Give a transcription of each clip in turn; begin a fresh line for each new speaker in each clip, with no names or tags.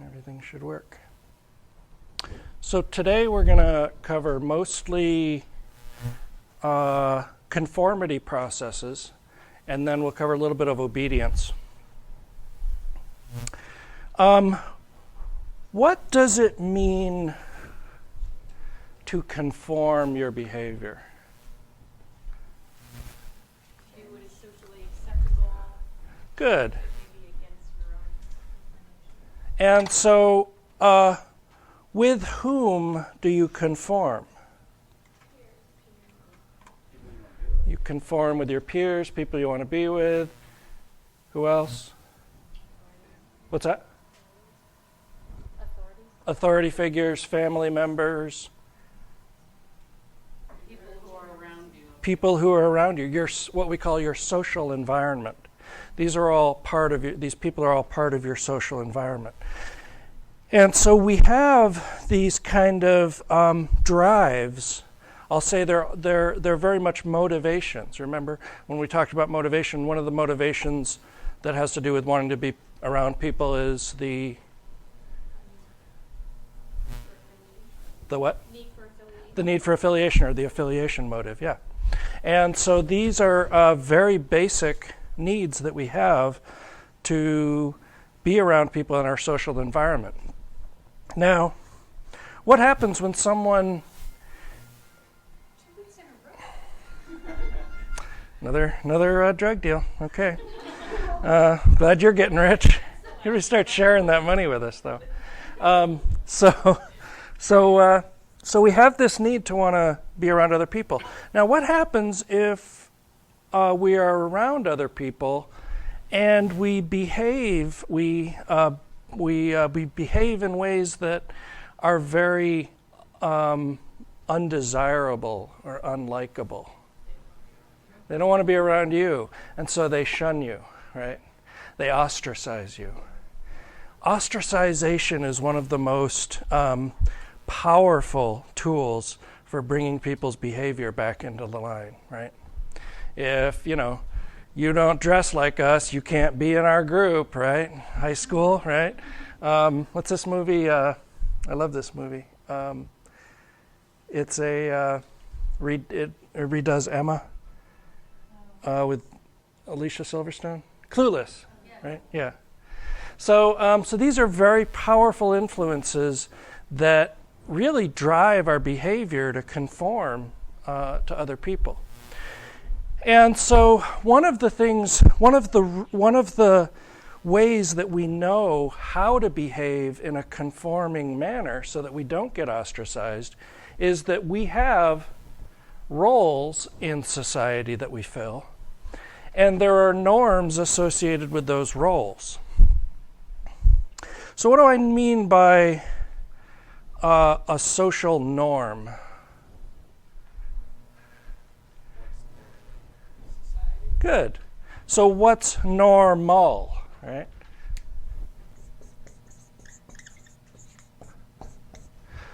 Everything should work. So today we're going to cover mostly conformity processes, and then we'll cover a little bit of obedience. What does it mean to conform your behavior?
Do what is socially acceptable.
Good.
Maybe against your own inclination.
And so, with whom do you conform? You conform with your peers, people you want to be with. Who else? What's that? Authority figures, family members.
People who are around you.
People who are around you. Your what we call your social environment. These are all part of these people are all part of your social environment. And so we have these kind of drives. I'll say they're very much motivations. Remember when we talked about motivation, one of the motivations that has to do with wanting to be around people is the what?
Need for affiliation.
The need for affiliation, or the affiliation motive, yeah. And so these are very basic needs that we have to be around people in our social environment. Now, what happens when someone...
2 weeks in a row.
Another drug deal, okay. Glad you're getting rich. You really start sharing that money with us, though. So we have this need to want to be around other people. Now, what happens if we are around other people and we behave behave in ways that are very undesirable or unlikable? They don't want to be around you, and so they shun you, right? They ostracize you. Ostracization is one of the most powerful tools for bringing people's behavior back into the line, right? If, you don't dress like us, you can't be in our group, right? High school, right? What's this movie? I love this movie. It's it redoes Emma with Alicia Silverstone. Clueless, right? Yeah. So these are very powerful influences that really drive our behavior to conform to other people. And so one of the ways that we know how to behave in a conforming manner so that we don't get ostracized is that we have roles in society that we fill, and there are norms associated with those roles. So what do I mean by a social norm? Good. So what's normal, right?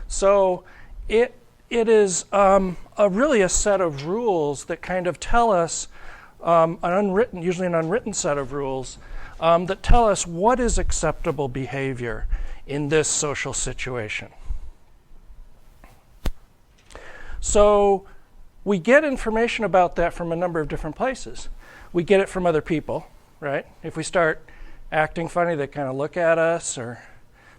So it is really a set of rules that kind of tell us usually an unwritten set of rules that tell us what is acceptable behavior in this social situation. So we get information about that from a number of different places. We get it from other people, right? If we start acting funny, they kind of look at us, or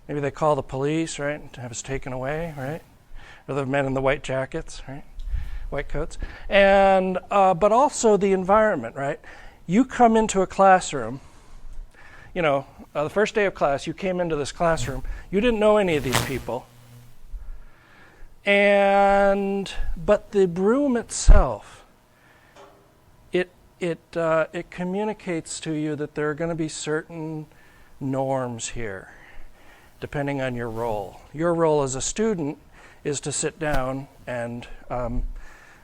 maybe they call the police, right, to have us taken away, right? Or the men in the white jackets, right? White coats. And but also the environment, right? You come into a classroom, the first day of class, you came into this classroom, you didn't know any of these people. But the room itself, it communicates to you that there are going to be certain norms here, depending on your role. Your role as a student is to sit down and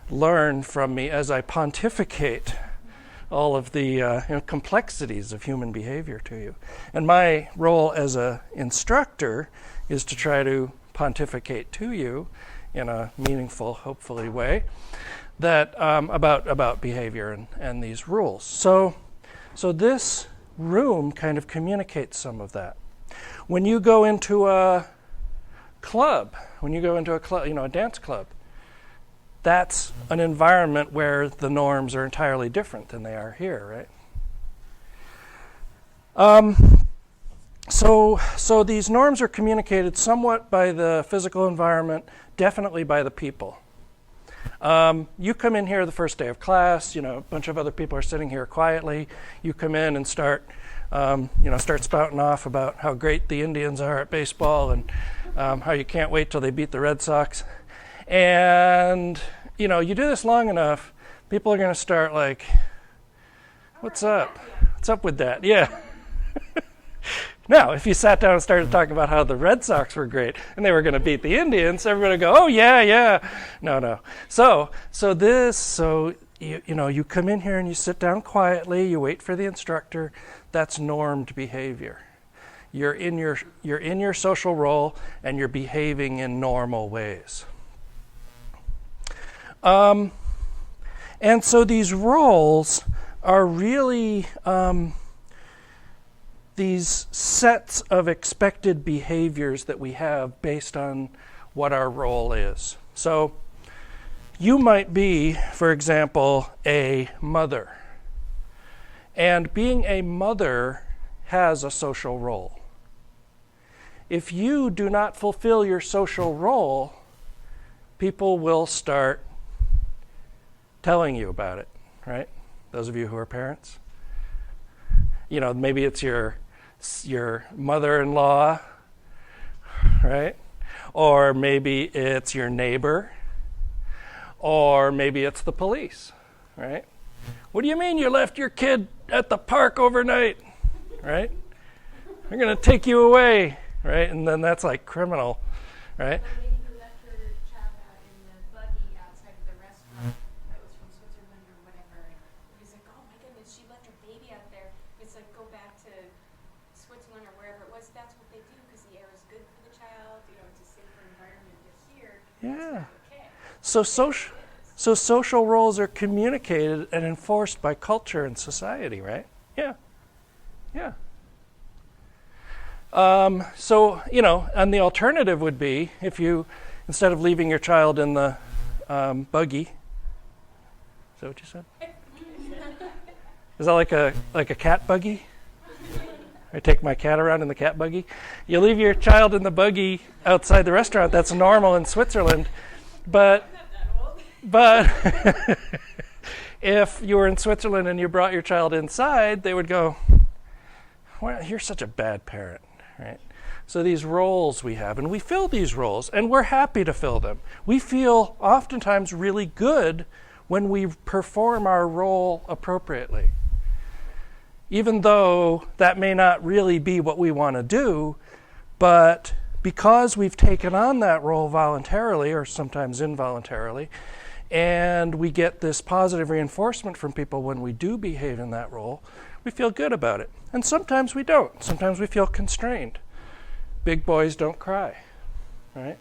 learn from me as I pontificate all of the complexities of human behavior to you. And my role as an instructor is to try to pontificate to you in a meaningful, hopefully, way that about behavior and these rules. So this room kind of communicates some of that. When you go into a club, a dance club, that's an environment where the norms are entirely different than they are here, right? So these norms are communicated somewhat by the physical environment, definitely by the people. You come in here the first day of class, a bunch of other people are sitting here quietly. You come in and start spouting off about how great the Indians are at baseball and how you can't wait till they beat the Red Sox. And, you do this long enough, people are going to start like, what's up? What's up with that? Yeah. Now, if you sat down and started talking about how the Red Sox were great and they were going to beat the Indians, everybody would go, oh, yeah. No. So you come in here and you sit down quietly, you wait for the instructor. That's normed behavior. You're in your social role and you're behaving in normal ways. And so these roles are really these sets of expected behaviors that we have based on what our role is. So you might be, for example, a mother. And being a mother has a social role. If you do not fulfill your social role, people will start telling you about it, right? Those of you who are parents. Maybe it's your mother-in-law, right? Or maybe it's your neighbor. Or maybe it's the police, right? What do you mean you left your kid at the park overnight, right? They're going to take you away, right? And then that's like criminal, right?
The lady who left her child out in the buggy outside of the restaurant that was from Switzerland or whatever. He was like, oh my goodness, she left her baby out there. It's like, go back to Switzerland or wherever it was. That's what they do because the air is good for the child. It's a safer environment. But here,
Yeah.
that's not okay.
So social roles are communicated and enforced by culture and society, right? Yeah. And the alternative would be if you, instead of leaving your child in the buggy, is that what you said? Is that like a cat buggy? I take my cat around in the cat buggy. You leave your child in the buggy outside the restaurant. That's normal in Switzerland, but if you were in Switzerland and you brought your child inside, they would go, well, you're such a bad parent, right? So these roles we have, and we fill these roles, and we're happy to fill them. We feel oftentimes really good when we perform our role appropriately. Even though that may not really be what we want to do, but because we've taken on that role voluntarily or sometimes involuntarily, and we get this positive reinforcement from people when we do behave in that role, we feel good about it. And sometimes we don't. Sometimes we feel constrained. Big boys don't cry, right?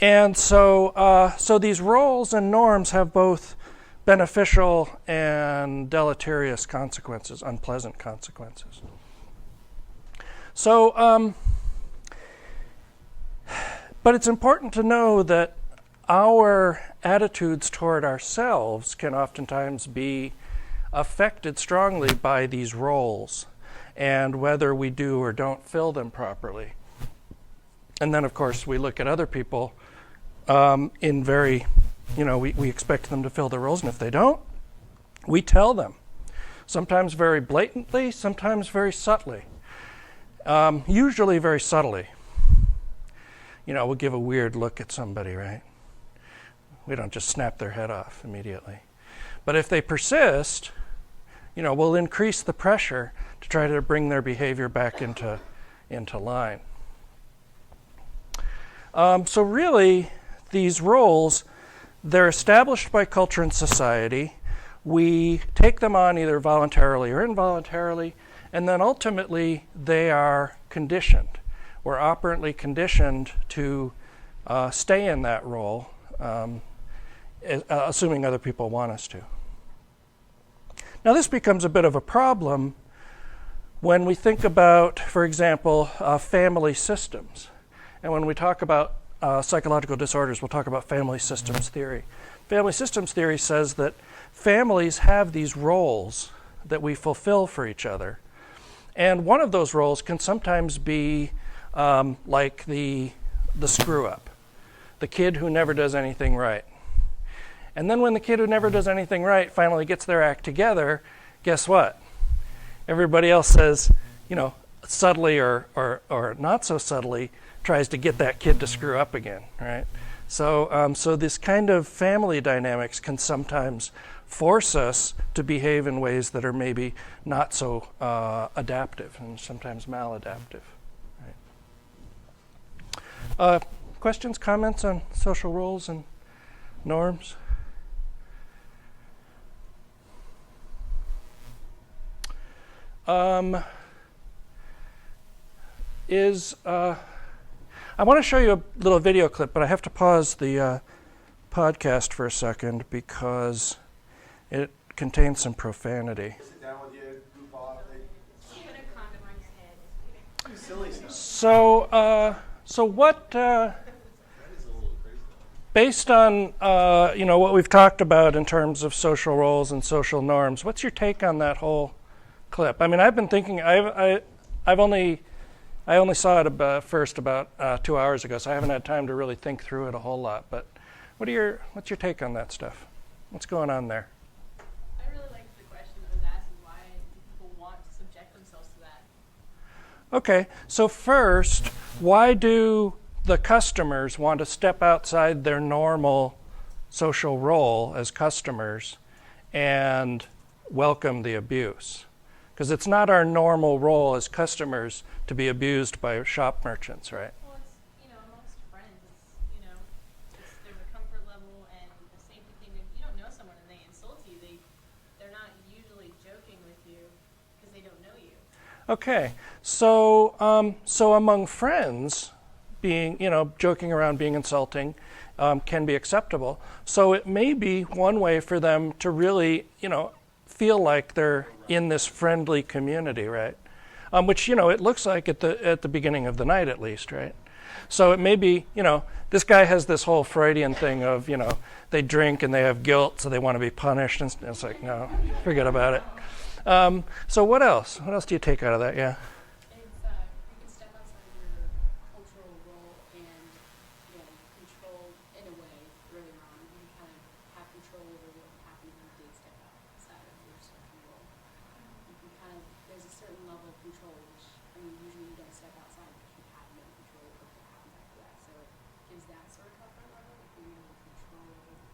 And so these roles and norms have both beneficial and deleterious consequences, unpleasant consequences. So, but it's important to know that our attitudes toward ourselves can oftentimes be affected strongly by these roles and whether we do or don't fill them properly. And then, of course, we look at other people in very, we expect them to fill their roles, and if they don't, we tell them. Sometimes very blatantly, sometimes very subtly. Usually very subtly. We'll give a weird look at somebody, right? We don't just snap their head off immediately. But if they persist, we'll increase the pressure to try to bring their behavior back into line. So really, these roles, they're established by culture and society. We take them on either voluntarily or involuntarily, and then ultimately they are conditioned. We're operantly conditioned to stay in that role, assuming other people want us to. Now this becomes a bit of a problem when we think about, for example, family systems. And when we talk about psychological disorders, we'll talk about family systems theory. Family systems theory says that families have these roles that we fulfill for each other. And one of those roles can sometimes be like the screw-up, the kid who never does anything right. And then when the kid who never does anything right finally gets their act together, guess what? Everybody else says, subtly or not so subtly, tries to get that kid to screw up again, right? So this kind of family dynamics can sometimes force us to behave in ways that are maybe not so adaptive and sometimes maladaptive. Right? Questions, comments on social roles and norms? I want to show you a little video clip, but I have to pause the podcast for a second because it contains some profanity.
Sit down with you, goof off.
Put a condom on your head.
Do silly stuff.
So what? Based on what we've talked about in terms of social roles and social norms, what's your take on that whole clip? I mean, I've been thinking. I only saw it first about 2 hours ago, so I haven't had time to really think through it a whole lot. But what's your take on that stuff? What's going on there?
I really liked the question that was asked, and why do people want to subject themselves to that?
Okay, so first, why do the customers want to step outside their normal social role as customers and welcome the abuse? Because it's not our normal role as customers to be abused by shop merchants, right?
Well, it's, amongst friends, it's there's a comfort level and a safety thing. If you don't know someone and they insult you, they're not usually joking with you because they don't know you.
Okay, so among friends, being, joking around, being insulting, can be acceptable. So it may be one way for them to really, feel like they're in this friendly community, right? Which, it looks like at the beginning of the night at least, right? So it may be, this guy has this whole Freudian thing of, they drink and they have guilt, so they want to be punished, and it's like, no, forget about it. So what else? What else do you take out of that? Yeah.
It's you can step outside your cultural role and control in a way early on. You can kind of have control over what would happen if you did step outside of your certain role. You can there's a certain level of control, which usually you don't step outside because you have no control over what happens after that. So it gives that sort of comfort level if you're able to control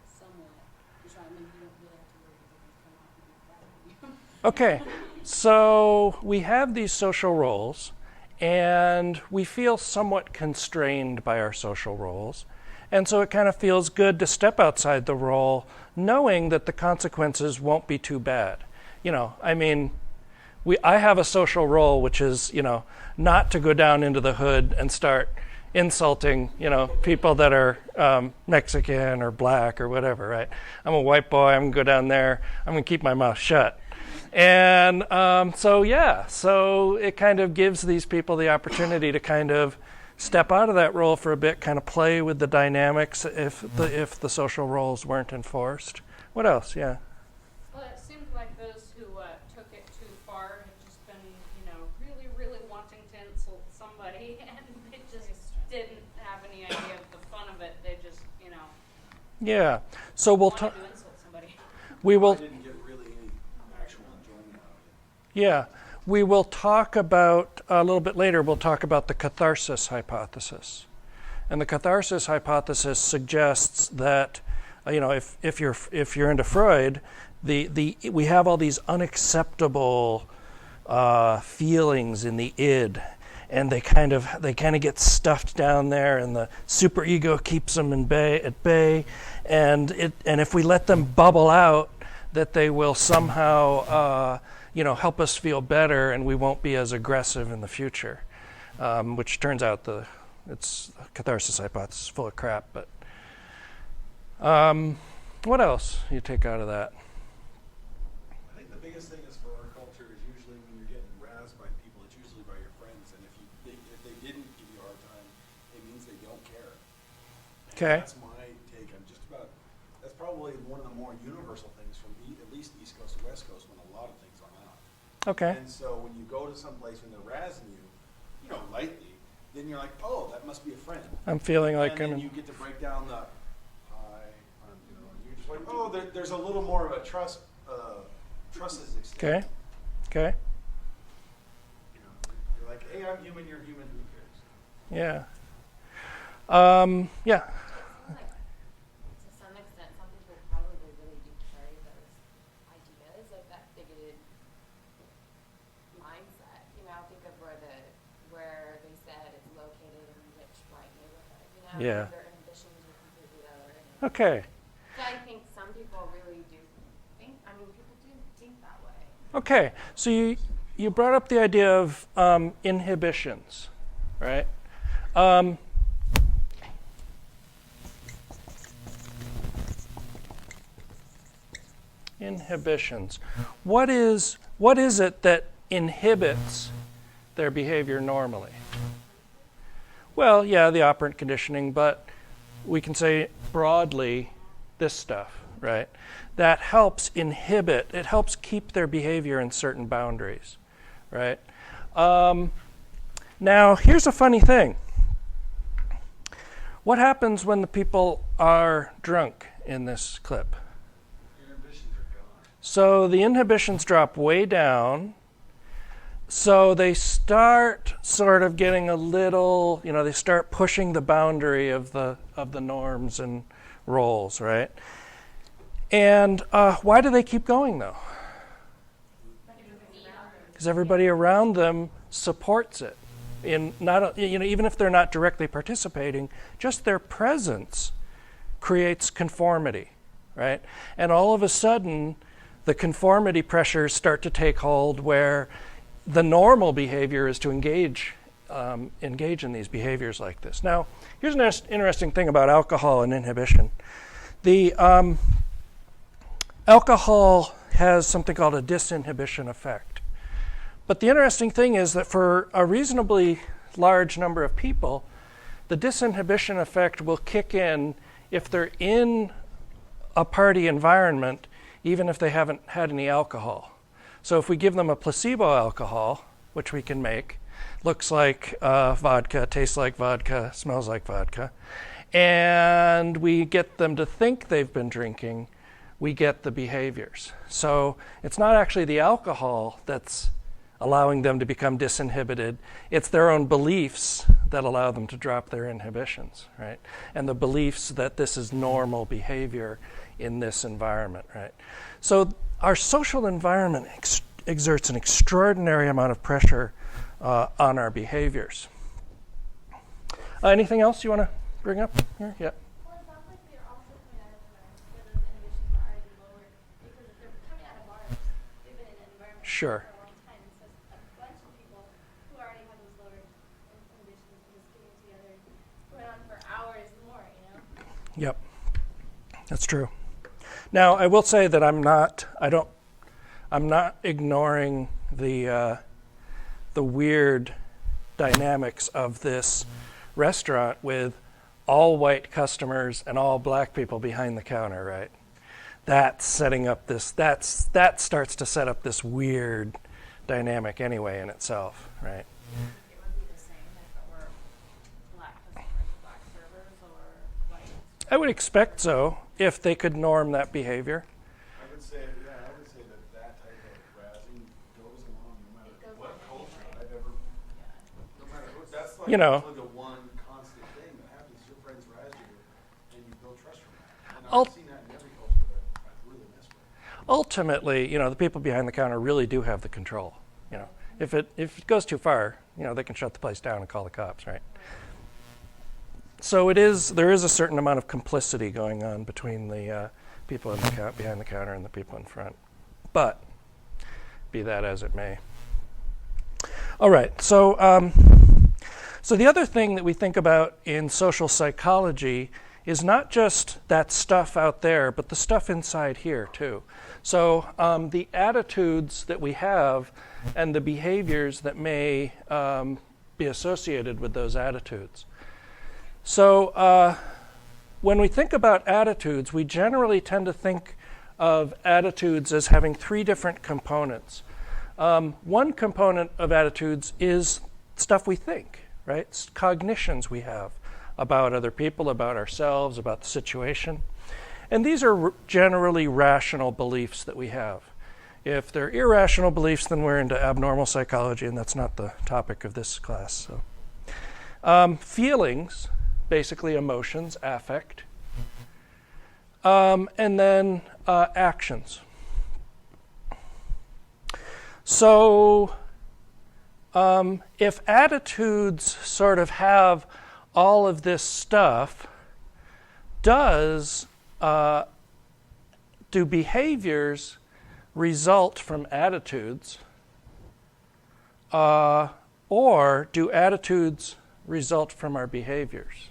somewhat. Which maybe you don't really have to worry because things come off and be bad for you.
Okay, so we have these social roles, and we feel somewhat constrained by our social roles. And so it kind of feels good to step outside the role, knowing that the consequences won't be too bad. I have a social role, which is, not to go down into the hood and start insulting, people that are Mexican or black or whatever, right? I'm a white boy, I'm going to go down there, I'm going to keep my mouth shut. And so it kind of gives these people the opportunity to kind of step out of that role for a bit, kind of play with the dynamics if the social roles weren't enforced. What else? Yeah.
Well, it seems like those who took it too far have just been, really, really wanting to insult somebody, and they just didn't have any idea of the fun of it. They just,
Yeah. So we'll
wanted to insult somebody.
we will.
I didn't get really any actual enjoyment out of it.
Yeah. We will talk about, a little bit later, we'll talk about the catharsis hypothesis. And the catharsis hypothesis suggests that, if you're into Freud, we have all these unacceptable feelings in the id, and they kind of get stuffed down there, and the superego keeps them at bay, and if we let them bubble out, that they will somehow help us feel better, and we won't be as aggressive in the future, which turns out it's catharsis hypothesis full of crap. But what else you take out of that?
I think the biggest don't care. And
Okay.
that's my take on just about, that's probably one of the more universal things from at least East Coast to West Coast when a lot of things are not.
Okay.
And so when you go to some place when they're razzing you know, lightly, then you're like, oh, that must be a friend.
I'm feeling like
and
I'm
then
in.
you get to break down the, hi, you know, you're just like, oh, there's a little more of a trust is extended.
Okay. Okay.
You know, you're like, hey, I'm human, you're human, who cares?
Yeah. Yeah.
Like, to some extent, some people probably really do carry those ideas of that bigoted mindset. You know, think of where they said it's located in a rich white neighborhood. You know,
Yeah.
their ambitions are completely other.
Okay.
So I think some people really do think. I mean, people do think that way.
Okay. So you brought up the idea of inhibitions, right? Inhibitions. What is it that inhibits their behavior normally? Well, yeah, the operant conditioning, but we can say broadly this stuff, right? That helps inhibit, it helps keep their behavior in certain boundaries, right? Now, here's a funny thing. What happens when the people are drunk in this clip?
Inhibitions are gone.
So the inhibitions drop way down. So they start sort of getting a little, they start pushing the boundary of the norms and roles, right? And why do they keep going though? Because everybody around them supports it. In not, even if they're not directly participating, just their presence creates conformity, right? And all of a sudden, the conformity pressures start to take hold where the normal behavior is to engage in these behaviors like this. Now, here's an interesting thing about alcohol and inhibition. The alcohol has something called a disinhibition effect. But the interesting thing is that for a reasonably large number of people, the disinhibition effect will kick in if they're in a party environment, even if they haven't had any alcohol. So if we give them a placebo alcohol, which we can make, looks like vodka, tastes like vodka, smells like vodka, and we get them to think they've been drinking, we get the behaviors. So it's not actually the alcohol that's allowing them to become disinhibited. It's their own beliefs that allow them to drop their inhibitions, right? And the beliefs that this is normal behavior in this environment, right? So our social environment exerts an extraordinary amount of pressure on our behaviors. Anything else you want to bring up here? Yeah.
Well, it sounds like they're also coming out of environments where those inhibitions are already lowered because if they're coming out of bars, they've been in an environment
Sure.
for a long time. So a bunch of people who already have those lowered inhibitions and just getting together, going on for hours more,
Yep. That's true. Now, I will say that I'm not ignoring the weird dynamics of this restaurant with all white customers and all black people behind the counter, right? That's setting up this, that starts to set up this weird dynamic anyway in itself, right?
It would be the same if it were black customers, black servers, or white.
I would expect so, if they could norm that behavior.
I would say that type of razzing goes along no matter what culture I've ever, no matter who, that's like really the one constant thing that happens. Your friends razz you and you build trust from that. And I've seen that in every culture that I've really messed with.
Ultimately, the people behind the counter really do have the control. If it goes too far, they can shut the place down and call the cops, right? So there is a certain amount of complicity going on between the people behind the counter and the people in front. But be that as it may. All right. So the other thing that we think about in social psychology is not just that stuff out there, but the stuff inside here too. So the attitudes that we have and the behaviors that may be associated with those attitudes. So when we think about attitudes, we generally tend to think of attitudes as having three different components. One component of attitudes is stuff we think, right? It's cognitions we have about other people, about ourselves, about the situation. And these are generally rational beliefs that we have. If they're irrational beliefs, then we're into abnormal psychology, and that's not the topic of this class. So, feelings, basically emotions, affect, and then actions. So, if attitudes sort of have all of this stuff, do behaviors result from attitudes, or do attitudes result from our behaviors?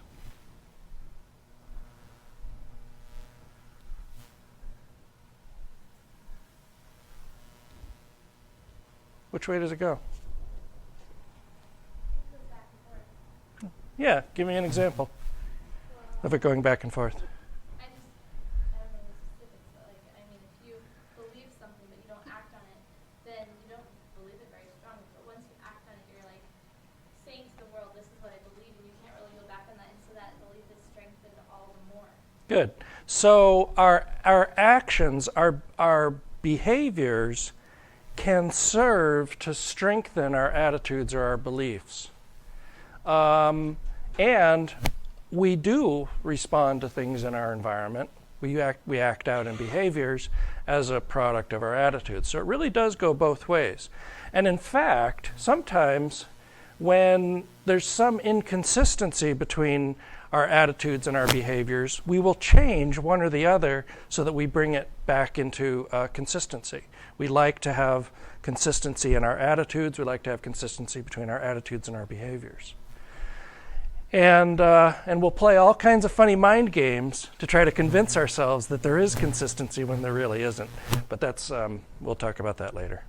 Which way does it go? Yeah, give me an example of it going back and forth.
I don't know the specifics, but if you believe something but you don't act on it, then you don't believe it very strongly. But once you act on it, you're saying to the world, this is what I believe, and you can't really go back on that, and so that belief is strengthened all the more.
Good. So our actions, our behaviors can serve to strengthen our attitudes or our beliefs. And we do respond to things in our environment. We act out in behaviors as a product of our attitudes. So it really does go both ways. And in fact, sometimes when there's some inconsistency between our attitudes and our behaviors, we will change one or the other so that we bring it back into consistency. We like to have consistency in our attitudes. We like to have consistency between our attitudes and our behaviors. And we'll play all kinds of funny mind games to try to convince ourselves that there is consistency when there really isn't. But that's we'll talk about that later.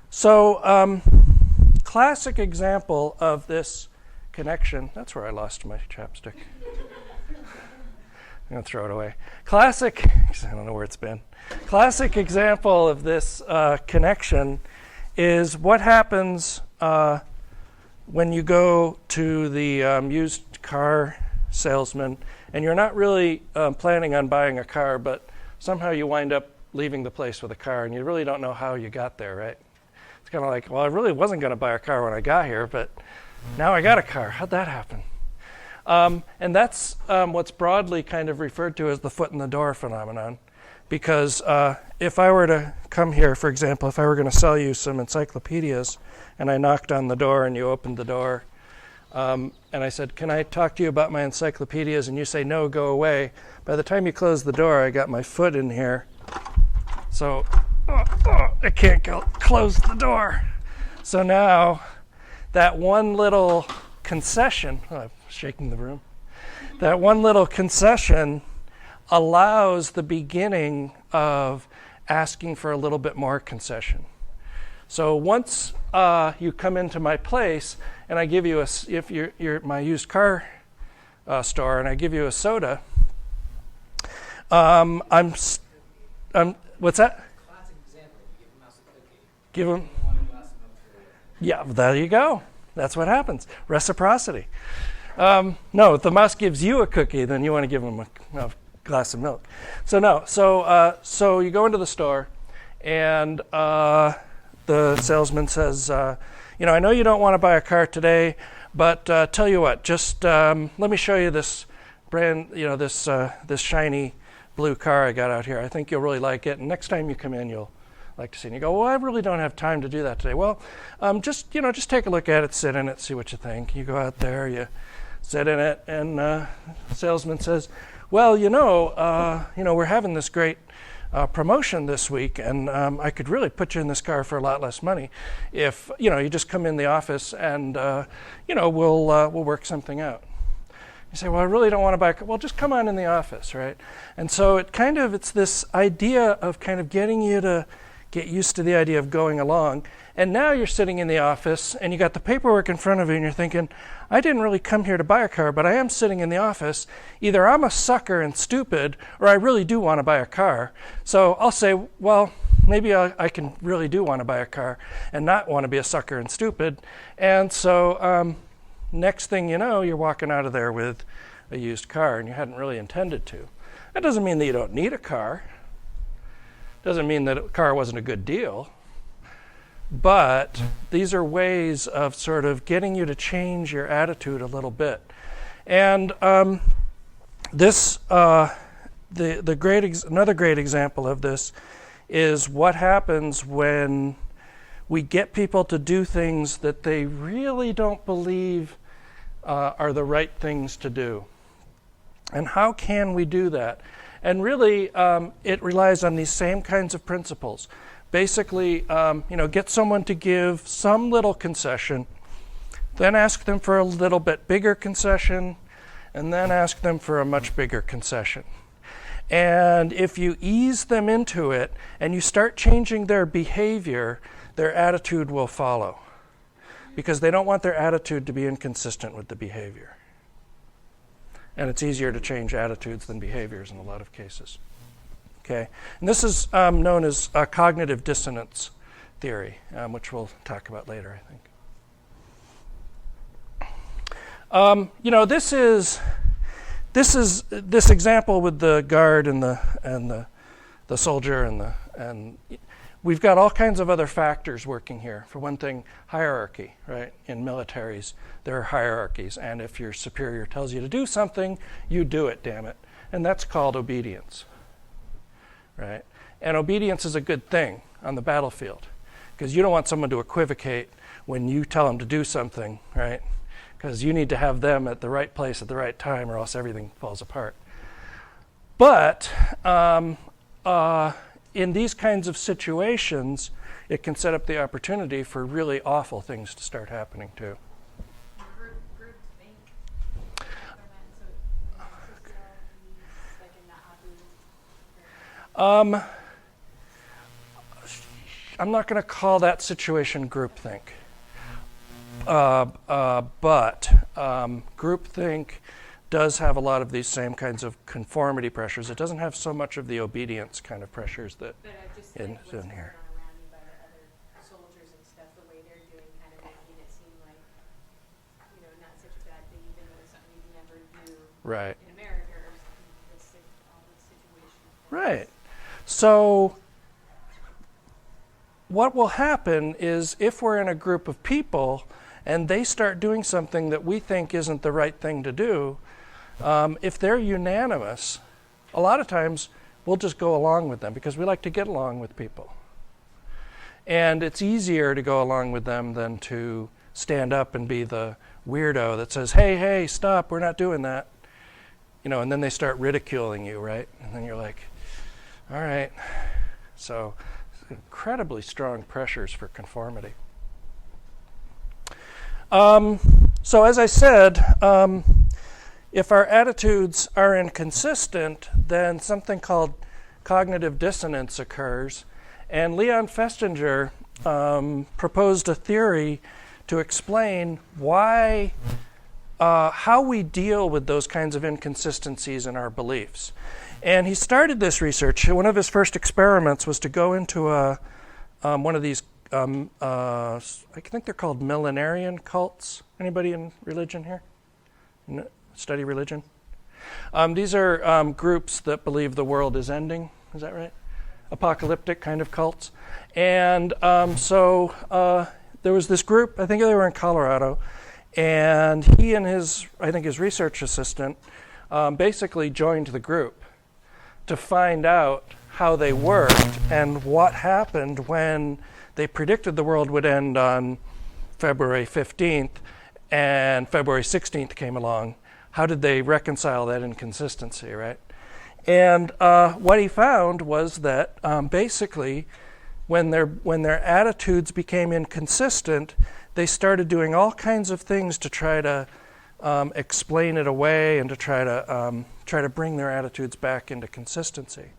So, classic example of this connection. That's where I lost my chapstick. I'm going to throw it away. Classic, I don't know where it's been. Classic example of this connection is what happens when you go to the used car salesman and you're not really planning on buying a car, but somehow you wind up leaving the place with a car and you really don't know how you got there, right? It's kind of like, well, I really wasn't going to buy a car when I got here, but now I got a car. How'd that happen? And that's what's broadly kind of referred to as the foot in the door phenomenon. Because if I were to come here, for example, if I were going to sell you some encyclopedias and I knocked on the door and you opened the door and I said, can I talk to you about my encyclopedias? And you say, no, go away. By the time you close the door, I got my foot in here. So I can't close the door. So now that one little concession, I'm shaking the room, that one little concession allows the beginning of asking for a little bit more concession. So once you come into my place and I give you if you're my used car store and I give you a soda, I'm what's that?
Classic example. You give a mouse a cookie.
Give him.
You want a glass of milk for it.
Yeah, there you go. That's what happens. Reciprocity. No, if the mouse gives you a cookie, then you want to give him a glass of milk. So no. So you go into the store, and the salesman says, I know you don't want to buy a car today, but tell you what, just let me show you this brand, this shiny blue car I got out here. I think you'll really like it. And next time you come in, you'll like to see it. And you go, well, I really don't have time to do that today. Well, just take a look at it, sit in it, see what you think. You go out there, you sit in it, and the salesman says, well, we're having this great promotion this week, and I could really put you in this car for a lot less money if, you just come in the office and, we'll work something out. You say, well, I really don't want to buy a car. Well, just come on in the office, right? And so it's this idea of kind of getting you to get used to the idea of going along. And now you're sitting in the office and you got the paperwork in front of you and you're thinking, I didn't really come here to buy a car, but I am sitting in the office. Either I'm a sucker and stupid, or I really do want to buy a car. So I'll say, well, maybe I can really do want to buy a car and not want to be a sucker and stupid. And so next thing you know, you're walking out of there with a used car and you hadn't really intended to. That doesn't mean that you don't need a car. Doesn't mean that a car wasn't a good deal. But these are ways of sort of getting you to change your attitude a little bit. And this, another great example of this is what happens when we get people to do things that they really don't believe are the right things to do. And how can we do that? And really, it relies on these same kinds of principles. Basically, get someone to give some little concession, then ask them for a little bit bigger concession, and then ask them for a much bigger concession. And if you ease them into it and you start changing their behavior, their attitude will follow, because they don't want their attitude to be inconsistent with the behavior. And it's easier to change attitudes than behaviors in a lot of cases. Okay, and this is known as cognitive dissonance theory, which we'll talk about later, I think. This example with the guard and the soldier and we've got all kinds of other factors working here. For one thing, hierarchy, right? In militaries, there are hierarchies, and if your superior tells you to do something, you do it, damn it. And that's called obedience. Right? And obedience is a good thing on the battlefield, because you don't want someone to equivocate when you tell them to do something, right? Because you need to have them at the right place at the right time, or else everything falls apart. But in these kinds of situations, it can set up the opportunity for really awful things to start happening too.
Group think.
I'm not going to call that situation groupthink. But groupthink does have a lot of these same kinds of conformity pressures. It doesn't have so much of the obedience kind of pressures that in here.
Around you by the other soldiers and stuff, the way they're doing, kind of making it seem like, not such a bad thing, even though it's something you'd never do
Right.
in America or something. All these situations.
Right. So what will happen is if we're in a group of people and they start doing something that we think isn't the right thing to do, if they're unanimous, a lot of times we'll just go along with them because we like to get along with people. And it's easier to go along with them than to stand up and be the weirdo that says, hey, stop, we're not doing that. And then they start ridiculing you, right? And then you're like, all right. So incredibly strong pressures for conformity. So as I said, if our attitudes are inconsistent, then something called cognitive dissonance occurs. And Leon Festinger proposed a theory to explain why, how we deal with those kinds of inconsistencies in our beliefs. And he started this research. One of his first experiments was to go into one of these, I think they're called millenarian cults. Anybody in religion here? Study religion? These are groups that believe the world is ending. Is that right? Apocalyptic kind of cults. And so there was this group, I think they were in Colorado, and he and his research assistant basically joined the group to find out how they worked and what happened when they predicted the world would end on February 15th and February 16th came along. How did they reconcile that inconsistency, right? And what he found was that basically when their attitudes became inconsistent, they started doing all kinds of things to try to explain it away and to try to bring their attitudes back into consistency.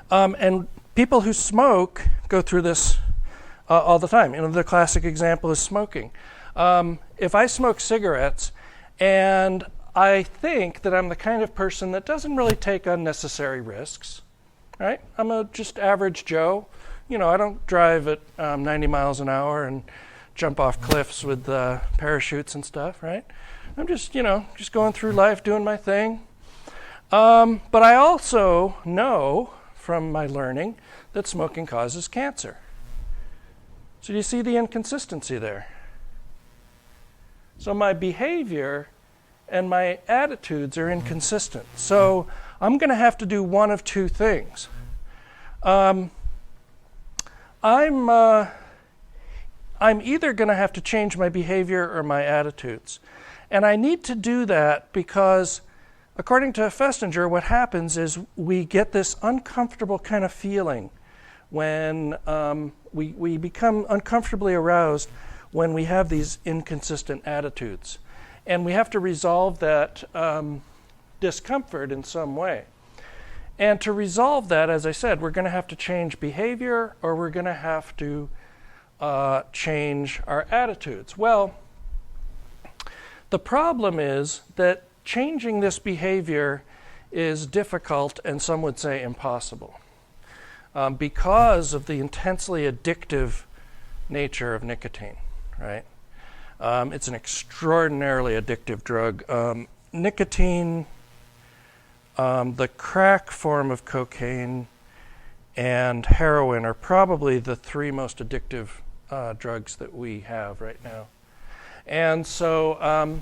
And people who smoke go through this all the time. You know, the classic example is smoking. If I smoke cigarettes and I think that I'm the kind of person that doesn't really take unnecessary risks, right? I'm a just average Joe. You know, I don't drive at 90 miles an hour and jump off cliffs with parachutes and stuff, right? I'm just, you know, just going through life doing my thing. But I also know from my learning that smoking causes cancer. So do you see the inconsistency there? So my behavior and my attitudes are inconsistent. So I'm going to have to do one of two things. I'm either going to have to change my behavior or my attitudes. And I need to do that because, according to Festinger, what happens is we get this uncomfortable kind of feeling when we become uncomfortably aroused when we have these inconsistent attitudes. And we have to resolve that discomfort in some way. And to resolve that, as I said, we're going to have to change behavior or we're going to have to change our attitudes. Well, the problem is that changing this behavior is difficult and some would say impossible because of the intensely addictive nature of nicotine, right? It's an extraordinarily addictive drug. Nicotine, the crack form of cocaine, and heroin are probably the three most addictive drugs that we have right now. And so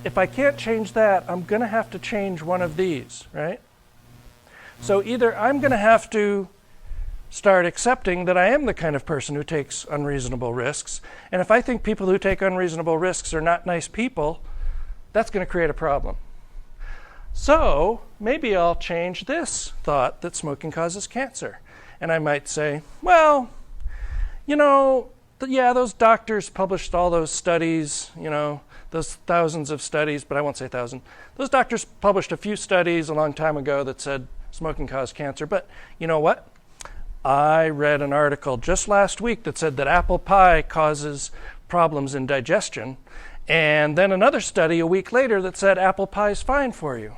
if I can't change that, I'm going to have to change one of these, right? So either I'm going to have to start accepting that I am the kind of person who takes unreasonable risks, and if I think people who take unreasonable risks are not nice people, that's going to create a problem. So maybe I'll change this thought that smoking causes cancer. And I might say, well, you know, yeah, those doctors published all those studies, you know, those thousands of studies, but I won't say thousand. Those doctors published a few studies a long time ago that said smoking caused cancer. But you know what? I read an article just last week that said that apple pie causes problems in digestion. And then another study a week later that said apple pie is fine for you.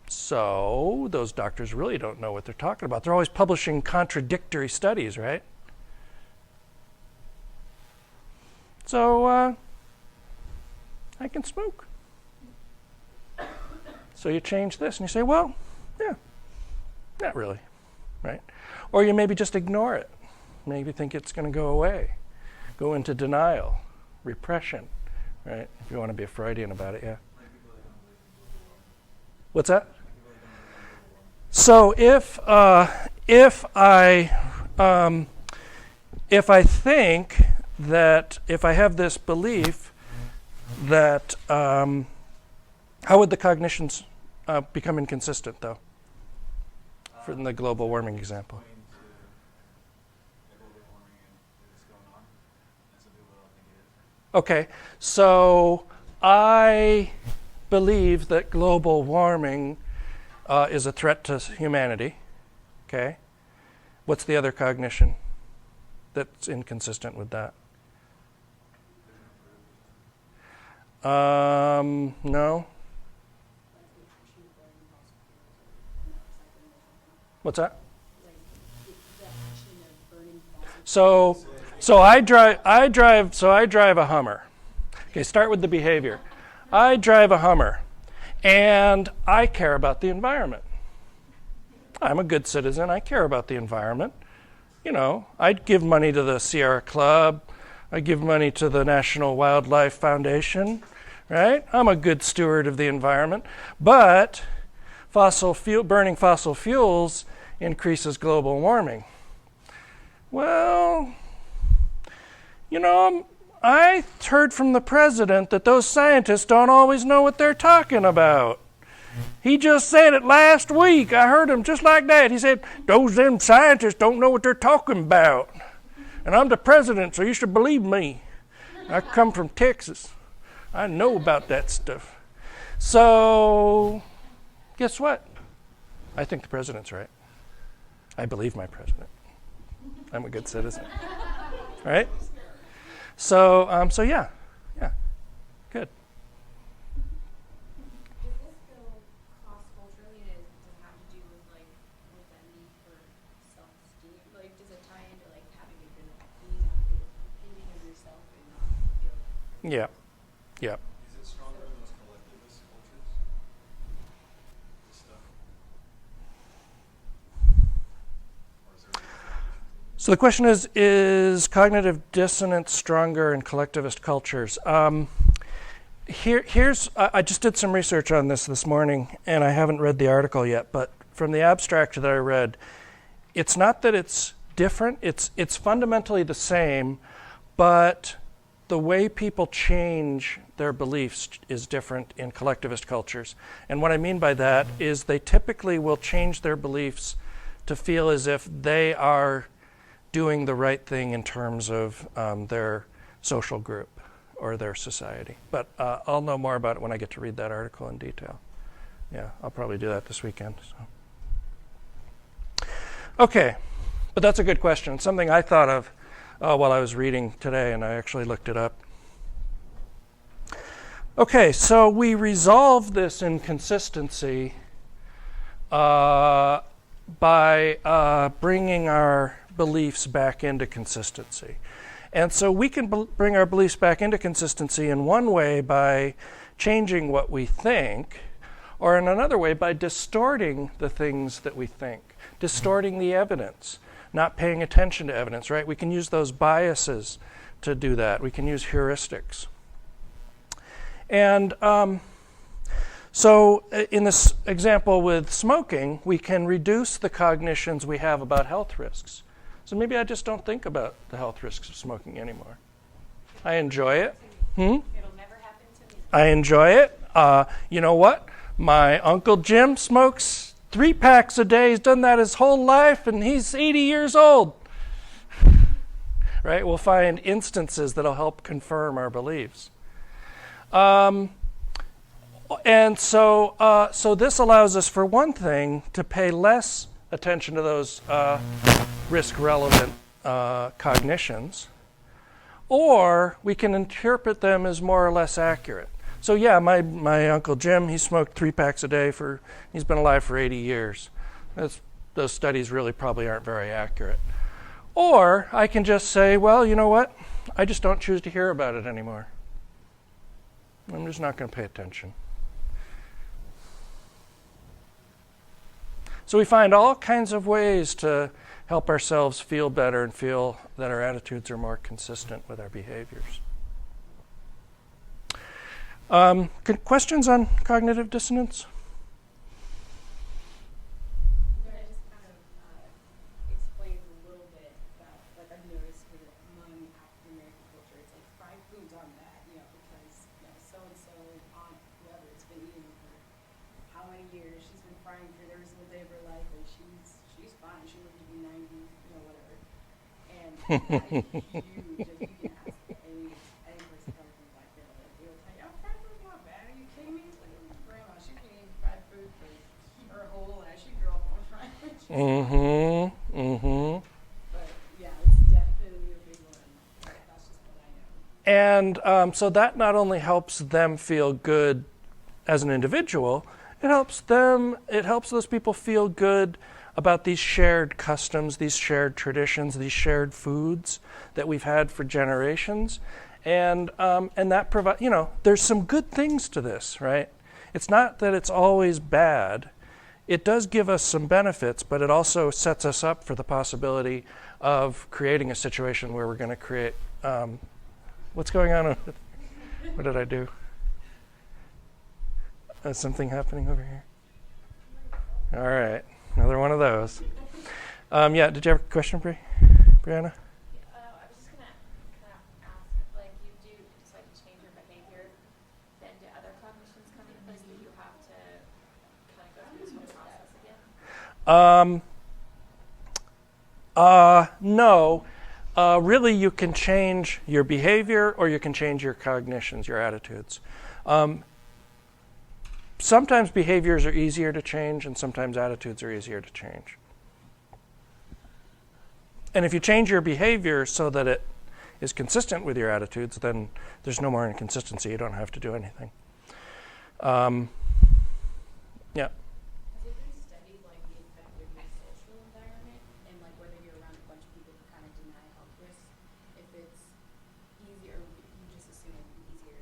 So those doctors really don't know what they're talking about. They're always publishing contradictory studies, right? So I can smoke. So you change this and you say, well, yeah, not really, right? Or you maybe just ignore it. Maybe think it's going to go away. Go into denial, repression, right? If you want to be a Freudian about it, yeah. What's that? So if I think that if I have this belief that how would the cognitions become inconsistent, though, from the global warming example? Okay, so I believe that global warming is a threat to humanity. Okay, what's the other cognition that's inconsistent with that? No. What's that? So I drive a Hummer. Okay, start with the behavior. I drive a Hummer, and I care about the environment. I'm a good citizen. I care about the environment. You know, I'd give money to the Sierra Club. I give money to the National Wildlife Foundation, right? I'm a good steward of the environment. But burning fossil fuels increases global warming. Well, you know, I heard from the president that those scientists don't always know what they're talking about. He just said it last week. I heard him just like that. He said, them scientists don't know what they're talking about. And I'm the president, so you should believe me. I come from Texas. I know about that stuff. So, guess what? I think the president's right. I believe my president. I'm a good citizen. Right? So yeah. Good.
Does this go cross-culturally? Does it have to do with like with that need for self-esteem? Like, does it tie into like having a good opinion of yourself and not feel?
Yeah. Yeah.
Is it stronger in those collectivist cultures? This stuff? Or is there any
So the question is cognitive dissonance stronger in collectivist cultures? I just did some research on this morning, and I haven't read the article yet, but from the abstract that I read, it's not that it's different, it's fundamentally the same, but the way people change their beliefs is different in collectivist cultures. And what I mean by that is they typically will change their beliefs to feel as if they are doing the right thing in terms of their social group or their society. But I'll know more about it when I get to read that article in detail. Yeah, I'll probably do that this weekend. So. Okay, but that's a good question. Something I thought of while I was reading today, and I actually looked it up. Okay, so we resolve this inconsistency by bringing our beliefs back into consistency. And so we can bring our beliefs back into consistency in one way by changing what we think, or in another way by distorting the things that we think, distorting the evidence, not paying attention to evidence, right? We can use those biases to do that. We can use heuristics. And so in this example with smoking, we can reduce the cognitions we have about health risks. So maybe I just don't think about the health risks of smoking anymore. I enjoy it.
It'll never happen to me.
I enjoy it. You know what? My Uncle Jim smokes 3 packs a day. He's done that his whole life, and he's 80 years old. Right? We'll find instances that'll help confirm our beliefs. And so this allows us, for one thing, to pay less attention to those risk-relevant cognitions, or we can interpret them as more or less accurate. So yeah, my Uncle Jim, he smoked 3 packs a day he's been alive for 80 years. Those studies really probably aren't very accurate. Or I can just say, well, you know what? I just don't choose to hear about it anymore. I'm just not going to pay attention. So we find all kinds of ways to help ourselves feel better and feel that our attitudes are more consistent with our behaviors. Questions on cognitive dissonance?
Yeah, it just kind of explains a little bit about, like I've noticed with among African American culture, it's like fried foods on that, because so-and-so aunt, whoever, it's been eating for how many years, she's been frying for every single day of her life, and she's fine, she lived to be 90, whatever. And that is huge, like you can ask any person coming from Black family, like they'll tell you, oh, fried food's not bad, are you kidding me? It's like, oh, grandma, she's been eating fried food for her whole life, she grew up on fried food. But yeah, it's definitely a big one. That's just what I know.
And so that not only helps them feel good as an individual, it helps those people feel good about these shared customs, these shared traditions, these shared foods that we've had for generations. And that provides, there's some good things to this, right? It's not that it's always bad. It does give us some benefits, but it also sets us up for the possibility of creating a situation where we're going to create, what's going on? What did I do? Is something happening over here? All right, another one of those. Yeah, did you have a question, Brianna?
I was just gonna kind of ask, like you do decide to change your behavior, then do other cognitions come into place? Do you have to kind of go through this whole process again?
No. Really, you can change your behavior or you can change your cognitions, your attitudes. sometimes behaviors are easier to change and sometimes attitudes are easier to change. And if you change your behavior so that it is consistent with your attitudes, then there's no more inconsistency. You don't have to do anything. Yeah.
Has it been studied, like, the effect of your social environment and, like, whether you're around a bunch of people who kind of deny health risks? If it's easier, you just assume it'd be easier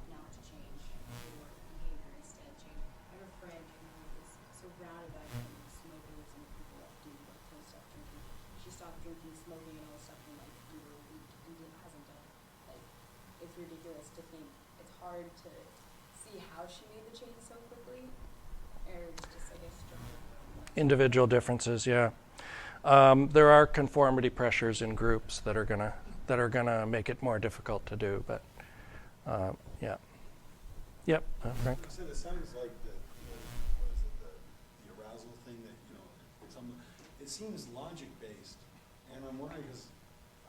not to change your behavior instead of change. I have a friend who is surrounded by smokers and people that do like close stuff drinking. She stopped drinking, smoking, and all this stuff in like under a week and hasn't done it. Like, it's ridiculous to think. It's hard to see how she made the change so quickly. Or just, I guess,
Individual differences, yeah. There are conformity pressures in groups that are gonna make it more difficult to do, but yeah. Yep, Frank.
I said it sounds like what is it, the arousal thing that, it seems logic based, and I'm wondering because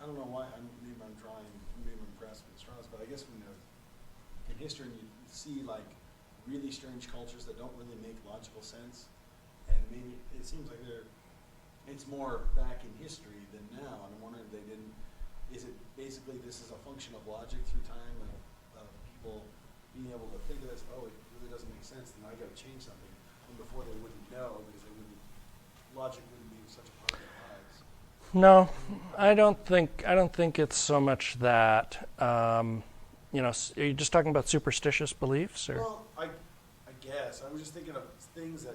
I don't know why maybe I'm grasping at straws, but I guess when in history you see like really strange cultures that don't really make logical sense, and maybe it seems like it's more back in history than now, and I'm wondering if they didn't. Is it basically this is a function of logic through time of people being able to think of this? Oh, it really doesn't make sense. Then I got to change something. And before they wouldn't know because logic wouldn't be such a part of their lives.
No, I don't think it's so much that. Are you just talking about superstitious beliefs, or?
Well, I guess I was just thinking of things that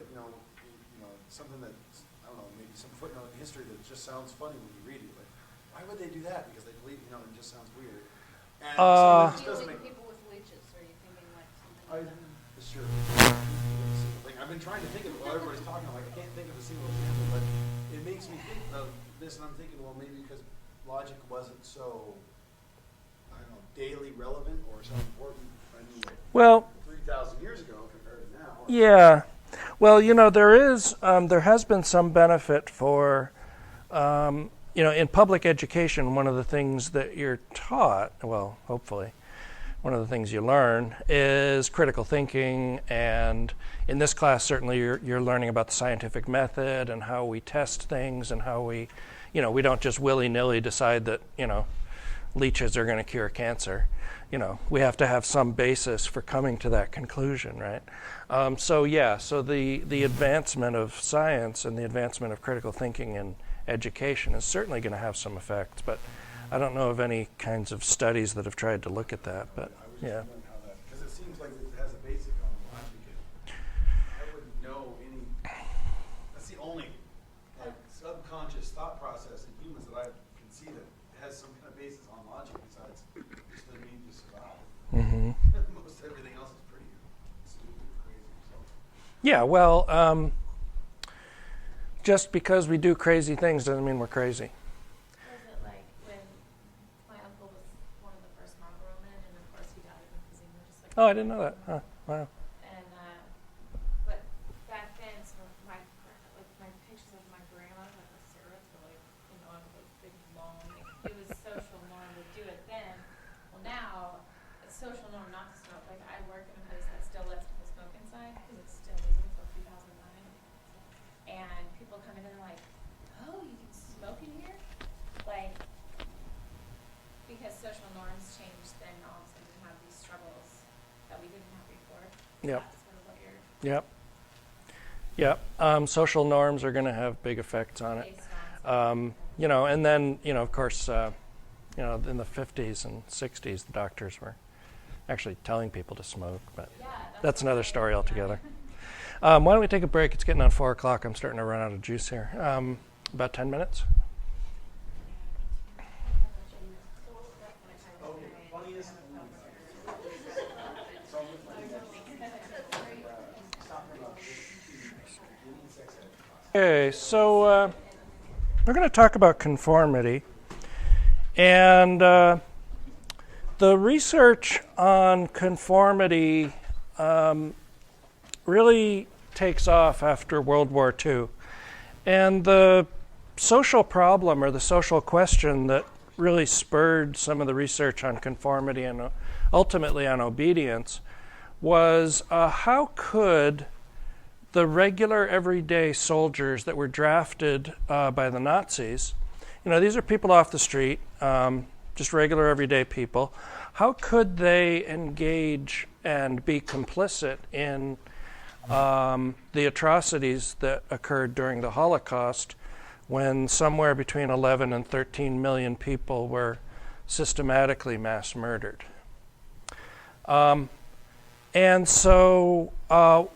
something that I don't know, maybe some footnote in history that just sounds funny when you read it. Like, why would they do that? Because they believe, it just sounds weird. And so it just doesn't make.
people with leeches, or are you thinking like something?
Sure. Like, I've been trying to think of it while everybody's talking. I'm like, I can't think of a single example, but it makes me think of this, and I'm thinking, well, maybe because logic wasn't so, I don't know, daily relevant or so important. I mean,
Well,
3,000 years ago compared to now.
yeah. Well, there has been some benefit for, in public education, one of the things that you're taught, well, hopefully, one of the things you learn is critical thinking, and in this class, certainly you're learning about the scientific method and how we test things and how we don't just willy-nilly decide that, leeches are going to cure cancer. We have to have some basis for coming to that conclusion, right? So the advancement of science and the advancement of critical thinking in education is certainly going to have some effects, but I don't know of any kinds of studies that have tried to look at that, but yeah.
Because it seems like it has a basic on logic. I wouldn't know any. That's the only subconscious thought process in humans that I can see that has some kind of basis on logic besides just the need to survive.
Mm-hmm.
Most everything else is pretty stupid, crazy. So.
Yeah, well, just because we do crazy things doesn't mean we're crazy.
Was it like when my uncle was one of the first Mongol men, and of course he died because he was just like.
Oh, I didn't know that. Huh, wow.
And but back then, so my pictures of my grandma, like the syrup, like on those big long. It was social norm to do it then. Well, now it's social norm not to smoke. Like I work in a place that still lets people smoke inside because it's still legal until 2009. And people come in and they're like, "Oh, you can smoke in here?" Like, because social norms changed, then all of a sudden we have these struggles that we didn't have before.
Yep.
That's sort of what you're
Yep. Social norms are going to have big effects on it.
based on.
And then, of course, in the 50s and 60s, the doctors were actually telling people to smoke, but
Yeah,
that's another
what
story
I-
altogether. Why don't we take a break? It's getting on 4 o'clock. I'm starting to run out of juice here. About 10 minutes?
Okay, funniest.
Okay, so we're going to talk about conformity. And the research on conformity really takes off after World War II. And the social problem or the social question that really spurred some of the research on conformity and ultimately on obedience was how could the regular everyday soldiers that were drafted by the Nazis, these are people off the street, just regular everyday people, how could they engage and be complicit in the atrocities that occurred during the Holocaust, when somewhere between 11 and 13 million people were systematically mass murdered? And so, of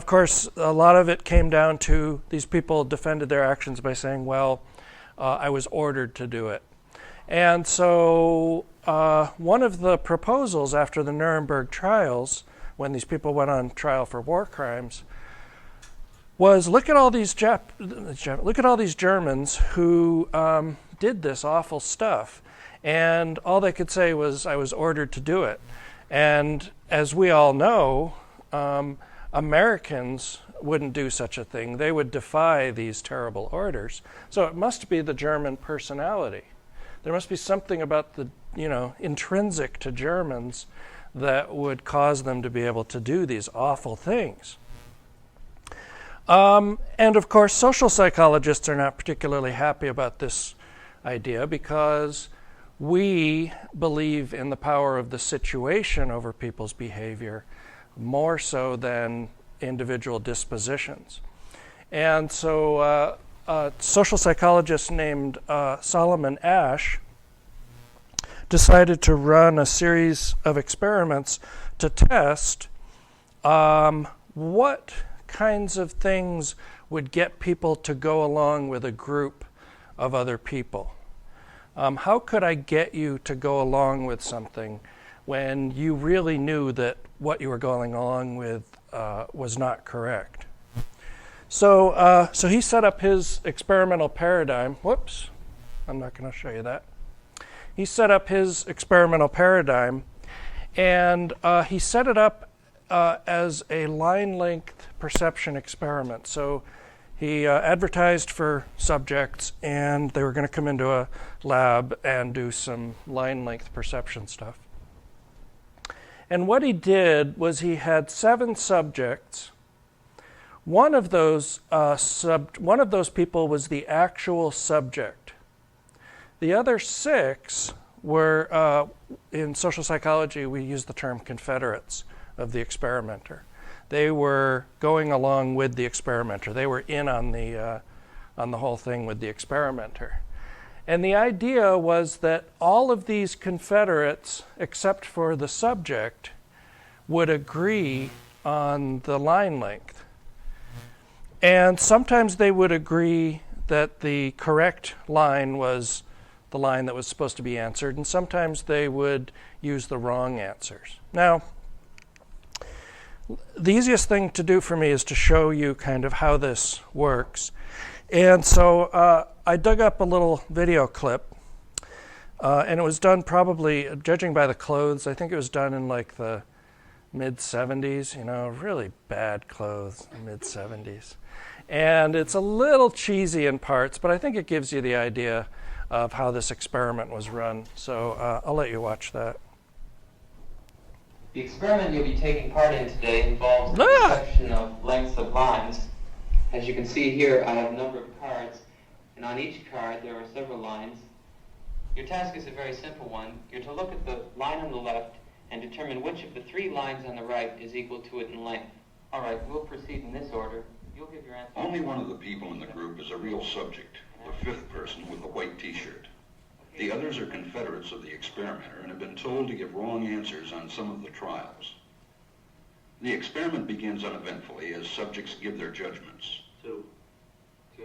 course, a lot of it came down to these people defended their actions by saying, well, I was ordered to do it. And so one of the proposals after the Nuremberg trials, when these people went on trial for war crimes, was look at all these Germans who did this awful stuff, and all they could say was, I was ordered to do it. And as we all know, Americans wouldn't do such a thing. They would defy these terrible orders. So it must be the German personality. There must be something about the, intrinsic to Germans that would cause them to be able to do these awful things. And of course, social psychologists are not particularly happy about this idea because we believe in the power of the situation over people's behavior more so than individual dispositions. And so a social psychologist named Solomon Asch decided to run a series of experiments to test what kinds of things would get people to go along with a group of other people. How could I get you to go along with something when you really knew that what you were going along with was not correct? So he set up his experimental paradigm. Whoops, I'm not going to show you that. He set up his experimental paradigm, and he set it up as a line length perception experiment. So he advertised for subjects, and they were going to come into a lab and do some line length perception stuff. And what he did was he had 7 subjects. One of those people was the actual subject. The other 6 were, in social psychology, we use the term confederates of the experimenter. They were going along with the experimenter. They were in on the whole thing with the experimenter. And the idea was that all of these confederates, except for the subject, would agree on the line length. And sometimes they would agree that the correct line was the line that was supposed to be answered, and sometimes they would use the wrong answers. Now, the easiest thing to do for me is to show you kind of how this works. And so I dug up a little video clip, and it was done probably, judging by the clothes, I think it was done in like the mid-70s, really bad clothes, mid-70s. And it's a little cheesy in parts, but I think it gives you the idea of how this experiment was run. So I'll let you watch that.
The experiment you'll be taking part in today involves the perception of lengths of lines. As you can see here, I have a number of cards, and on each card there are several lines. Your task is a very simple one. You're to look at the line on the left and determine which of the 3 lines on the right is equal to it in length. All right, we'll proceed in this order. You'll give your answer.
Only one of the people in the group is a real subject, the 5th person with the white t-shirt. The others are confederates of the experimenter and have been told to give wrong answers on some of the trials. The experiment begins uneventfully as subjects give their judgments.
2, 2,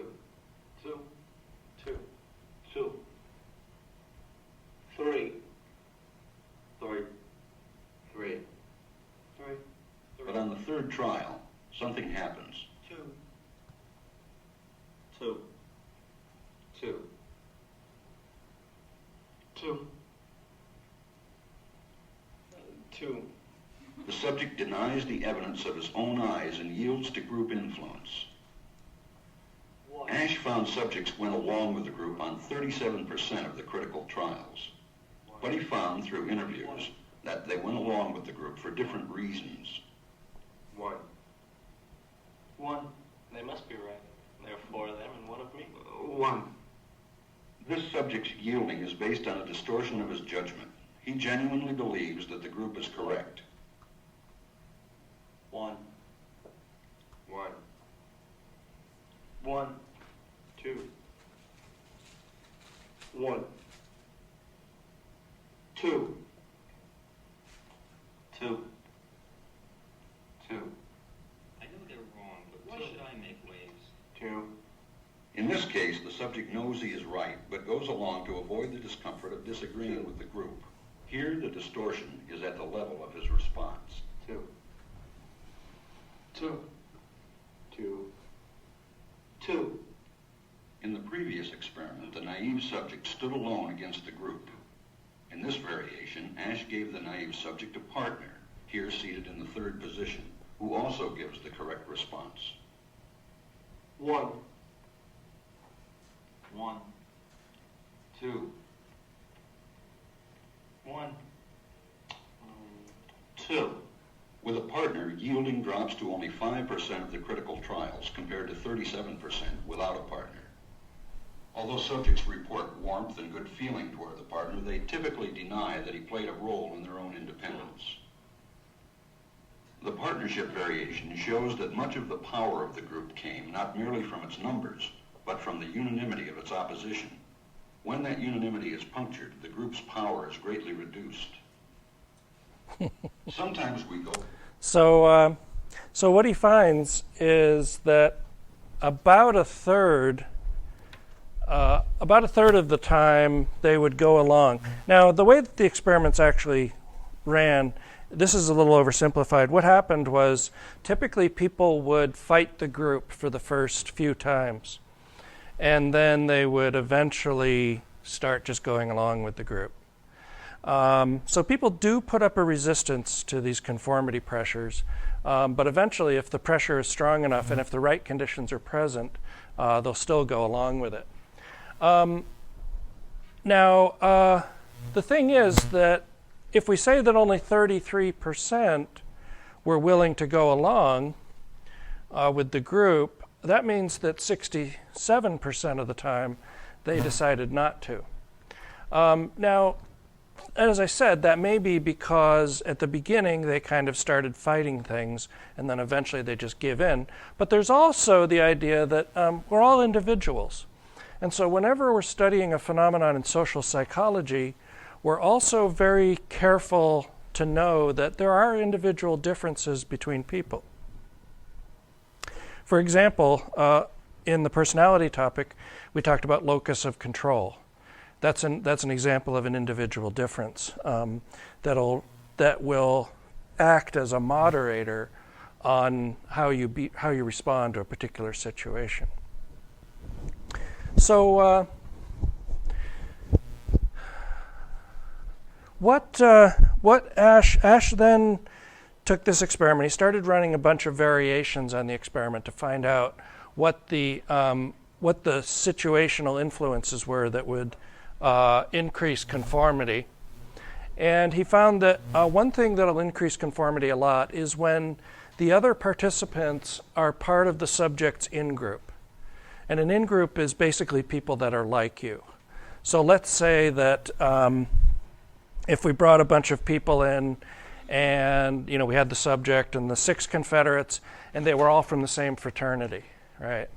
2, 2, 2, 3, 3, 3, 3.
But on the 3rd trial, something happens.
2, 2, 2, 2, 2.
The subject denies the evidence of his own eyes and yields to group influence.
Why?
Asch found subjects went along with the group on 37% of the critical trials. What he found through interviews that they went along with the group for different reasons.
1.
1. They must be right. There are 4 of them and 1 of me.
1.
This subject's yielding is based on a distortion of his judgment. He genuinely believes that the group is correct.
1.
1.
1.
2. 1. 2.
2.
2.
I know they're wrong, but why should I make waves?
2.
In this case, the subject knows he is right, but goes along to avoid the discomfort of disagreeing with the group. Here, the distortion is at the level of his response.
2. 2. 2. 2.
In the previous experiment, the naive subject stood alone against the group. In this variation, Ash gave the naive subject a partner, here seated in the 3rd position, who also gives the correct response.
1.
1.
2.
1. 2.
With a partner, yielding drops to only 5% of the critical trials compared to 37% without a partner. Although subjects report warmth and good feeling toward the partner, they typically deny that he played a role in their own independence. The partnership variation shows that much of the power of the group came not merely from its numbers, but from the unanimity of its opposition. When that unanimity is punctured, the group's power is greatly reduced. Sometimes we go...
So what he finds is that about a third of the time they would go along. Now, the way that the experiments actually ran, this is a little oversimplified. What happened was typically people would fight the group for the first few times, and then they would eventually start just going along with the group. So people do put up a resistance to these conformity pressures, but eventually if the pressure is strong enough and if the right conditions are present, they'll still go along with it. Now, the thing is that if we say that only 33% were willing to go along with the group, that means that 67% of the time they decided not to. Now, as I said, that may be because at the beginning they kind of started fighting things and then eventually they just give in. But there's also the idea that we're all individuals. And so whenever we're studying a phenomenon in social psychology, we're also very careful to know that there are individual differences between people. For example, in the personality topic, we talked about locus of control. That's an example of an individual difference that will act as a moderator on how you respond to a particular situation. So, what Ash then took this experiment. He started running a bunch of variations on the experiment to find out what the situational influences were that would increase conformity. And he found that one thing that will increase conformity a lot is when the other participants are part of the subject's in-group. And an in-group is basically people that are like you. So let's say that if we brought a bunch of people in and we had the subject and the 6 Confederates and they were all from the same fraternity, right?